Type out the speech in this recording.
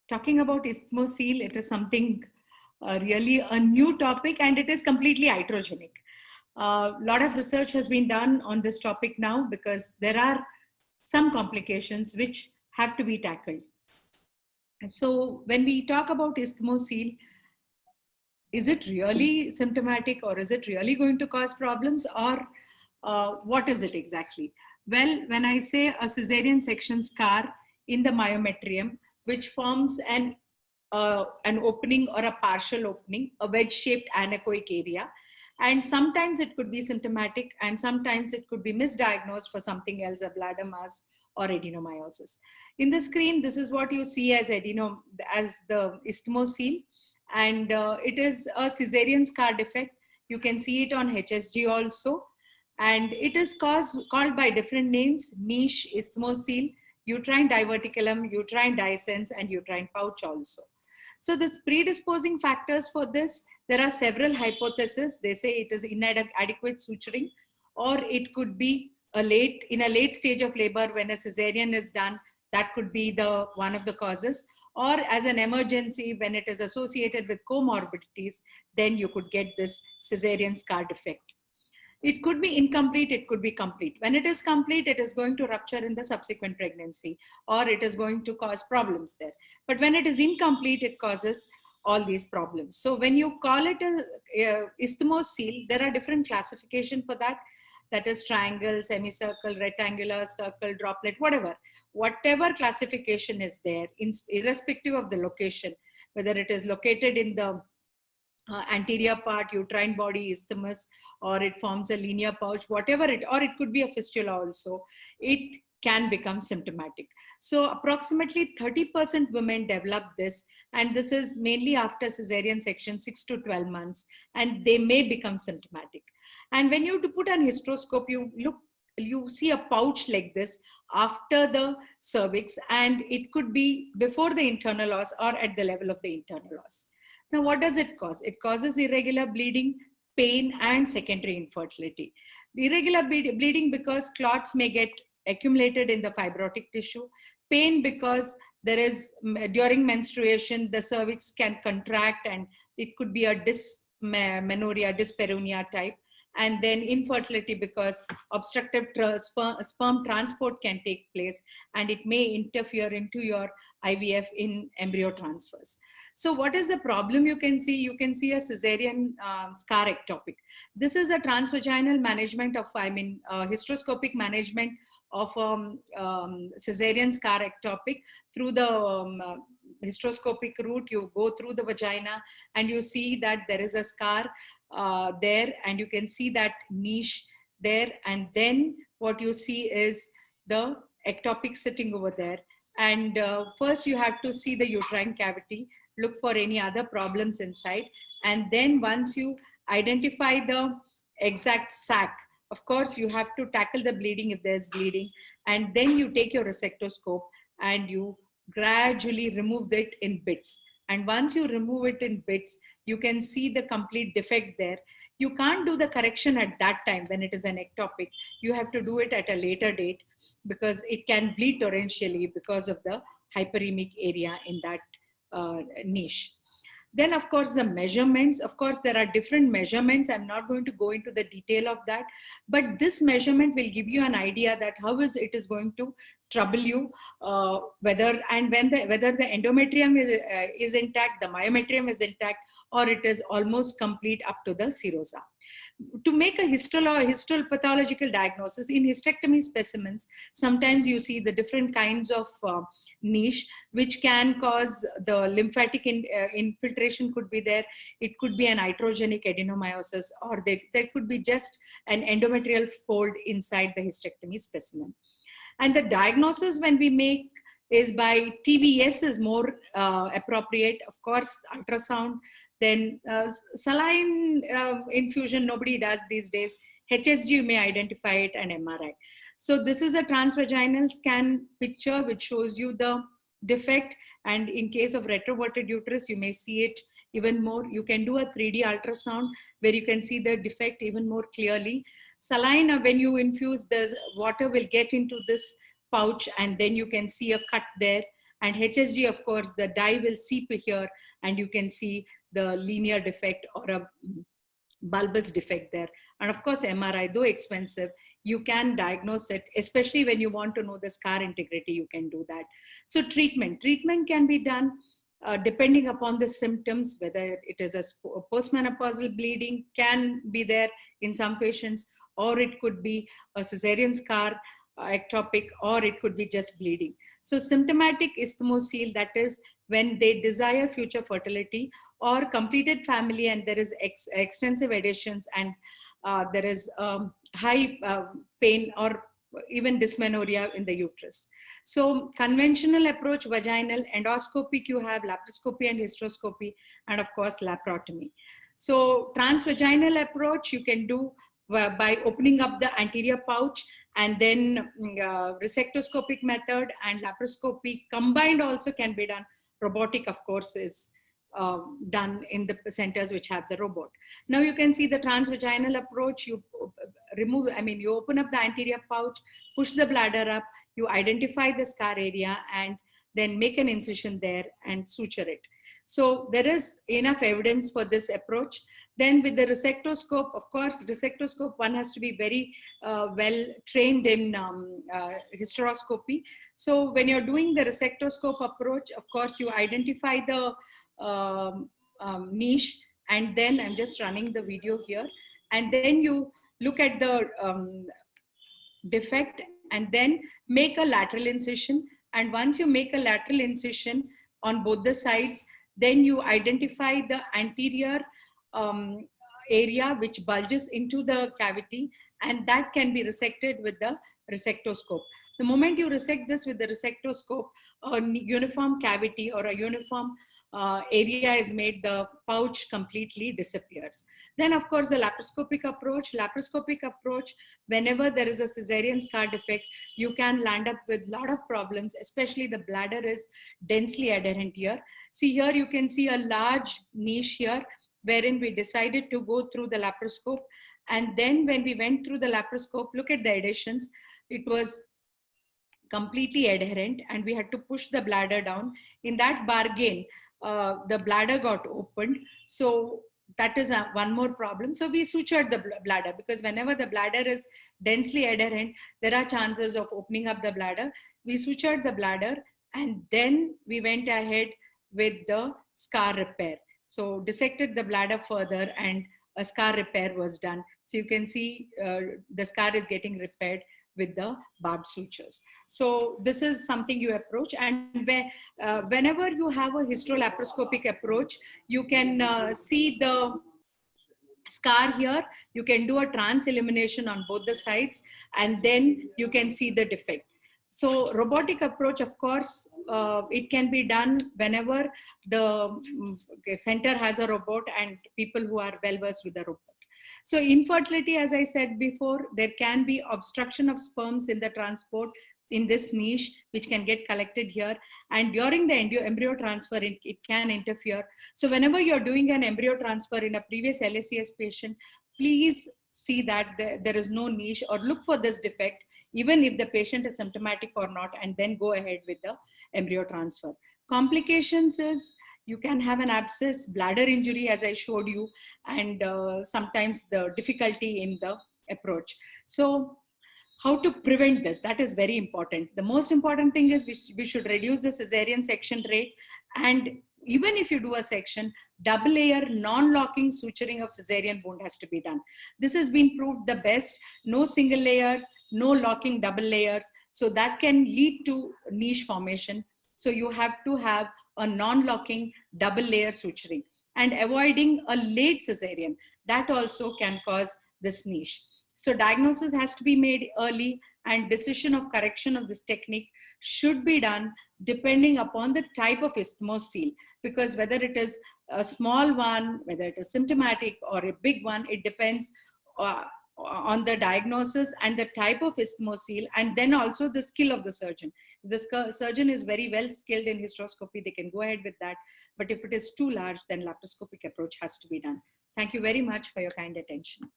talking about isthmocele, it is something really a new topic, and it is completely iatrogenic. A lot of research has been done on this topic now because there are some complications which have to be tackled. So when we talk about isthmocele, is it really symptomatic, or is it really going to cause problems, or what is it exactly? Well, when I say a cesarean section scar in the myometrium, which forms an opening or a partial opening, a wedge-shaped anechoic area, and sometimes it could be symptomatic, and sometimes it could be misdiagnosed for something else, a bladder mass or adenomyosis. In the screen, this is what you see as as the isthmocele, and it is a caesarean scar defect. You can see it on HSG also, and it is called by different names: niche, isthmocele, uterine diverticulum, uterine dehiscence, and uterine pouch also. So this predisposing factors for this, there are several hypotheses. They say it is inadequate suturing, or it could be in a late stage of labor when a cesarean is done. That could be the one of the causes, or as an emergency when it is associated with comorbidities, then you could get this cesarean scar defect. It could be incomplete, it could be complete. When it is complete, it is going to rupture in the subsequent pregnancy, or it is going to cause problems there. But when it is incomplete, it causes all these problems. So when you call it a isthmocele, there are different classification for that. That is triangle, semicircle, rectangular, circle, droplet, whatever classification is there, irrespective of the location, whether it is located in the anterior part, uterine body, isthmus, or it forms a linear pouch, whatever it, or it could be a fistula also, it can become symptomatic. So approximately 30% women develop this, and this is mainly after cesarean section, 6 to 12 months, and they may become symptomatic. And when you put an hysteroscope, you see a pouch like this after the cervix, and it could be before the internal os or at the level of the internal os. Now, what does it cause? It causes irregular bleeding, pain, and secondary infertility. The irregular bleeding because clots may get accumulated in the fibrotic tissue. Pain because there is, during menstruation, the cervix can contract and it could be a dysmenorrhea, dyspareunia type. And then infertility because obstructive sperm transport can take place, and it may interfere into your IVF in embryo transfers. So what is the problem you can see? You can see a cesarean scar ectopic. This is a transvaginal management of, hysteroscopic management of cesarean scar ectopic through the hysteroscopic route. You go through the vagina and you see that there is a scar there, and you can see that niche there. And then what you see is the ectopic sitting over there. And first you have to see the uterine cavity, look for any other problems inside. And then once you identify the exact sac, of course, you have to tackle the bleeding if there's bleeding. And then you take your resectoscope and you gradually remove it in bits. And once you remove it in bits, you can see the complete defect there. You can't do the correction at that time when it is an ectopic. You have to do it at a later date because it can bleed torrentially because of the hyperemic area in that niche. Then, of course, the measurements. Of course, there are different measurements. I'm not going to go into the detail of that, but this measurement will give you an idea that how it is going to trouble you, whether the endometrium is intact, the myometrium is intact, or it is almost complete up to the serosa. To make a histopathological diagnosis in hysterectomy specimens, sometimes you see the different kinds of niche, which can cause the lymphatic infiltration could be there. It could be an iatrogenic adenomyosis, or there could be just an endometrial fold inside the hysterectomy specimen. And the diagnosis when we make is by TVS is more appropriate. Of course, ultrasound, then saline infusion, nobody does these days. HSG, you may identify it, and MRI. So this is a transvaginal scan picture which shows you the defect. And in case of retroverted uterus, you may see it even more. You can do a 3D ultrasound where you can see the defect even more clearly. Saline, when you infuse, the water will get into this pouch, and then you can see a cut there. And HSG, of course, the dye will seep here and you can see the linear defect or a bulbous defect there. And of course, MRI, though expensive, you can diagnose it, especially when you want to know the scar integrity, you can do that. So treatment can be done depending upon the symptoms, whether it is a postmenopausal bleeding can be there in some patients, or it could be a cesarean scar, ectopic, or it could be just bleeding. So symptomatic isthmosele, that is when they desire future fertility, or completed family and there is extensive adhesions and there is high pain or even dysmenorrhea in the uterus. So conventional approach, vaginal, endoscopic, you have laparoscopy and hysteroscopy, and of course laparotomy. So transvaginal approach you can do by opening up the anterior pouch, and then resectoscopic method and laparoscopy combined also can be done. Robotic, of course, is done in the centers which have the robot. Now you can see the transvaginal approach. You you open up the anterior pouch, push the bladder up, you identify the scar area, and then make an incision there and suture it. So there is enough evidence for this approach. Then with the resectoscope, of course, resectoscope, one has to be very well trained in hysteroscopy. So when you're doing the resectoscope approach, of course, you identify the niche, and then I'm just running the video here, and then you look at the defect and then make a lateral incision. And once you make a lateral incision on both the sides, then you identify the anterior area which bulges into the cavity, and that can be resected with the resectoscope. The moment you resect this with the resectoscope, a uniform cavity or a uniform area is made, the pouch completely disappears. Then of course the laparoscopic approach, whenever there is a cesarean scar defect, you can land up with a lot of problems, especially the bladder is densely adherent here. See here, you can see a large niche here, wherein we decided to go through the laparoscope. And then when we went through the laparoscope, look at the adhesions, it was completely adherent, and we had to push the bladder down. In that bargain, the bladder got opened. So that is one more problem. So we sutured the bladder, because whenever the bladder is densely adherent, there are chances of opening up the bladder. We sutured the bladder, and then we went ahead with the scar repair. So dissected the bladder further, and a scar repair was done. So you can see the scar is getting repaired with the barbed sutures. So this is something you approach. And whenever you have a hysterolaparoscopic approach, you can see the scar here. You can do a trans elimination on both the sides, and then you can see the defect. So robotic approach, of course, it can be done whenever the center has a robot and people who are well versed with the robot. So infertility, as I said before, there can be obstruction of sperms in the transport in this niche, which can get collected here. And during the embryo transfer, it can interfere. So whenever you're doing an embryo transfer in a previous LACS patient, please see that there is no niche, or look for this defect, even if the patient is symptomatic or not, and then go ahead with the embryo transfer. Complications is, you can have an abscess, bladder injury, as I showed you, and sometimes the difficulty in the approach. So how to prevent this, that is very important. The most important thing is we should reduce the cesarean section rate. And even if you do a section, double layer non-locking suturing of cesarean wound has to be done. This has been proved the best. No single layers, no locking double layers. So that can lead to niche formation. So you have to have a non-locking double layer suturing, and avoiding a late cesarean. That also can cause this niche. So diagnosis has to be made early, and decision of correction of this technique should be done depending upon the type of isthmosele, because whether it is a small one, whether it is symptomatic, or a big one, it depends on the diagnosis and the type of isthmosele, and then also the skill of the surgeon. If the surgeon is very well skilled in hysteroscopy, they can go ahead with that. But if it is too large, then laparoscopic approach has to be done. Thank you very much for your kind attention.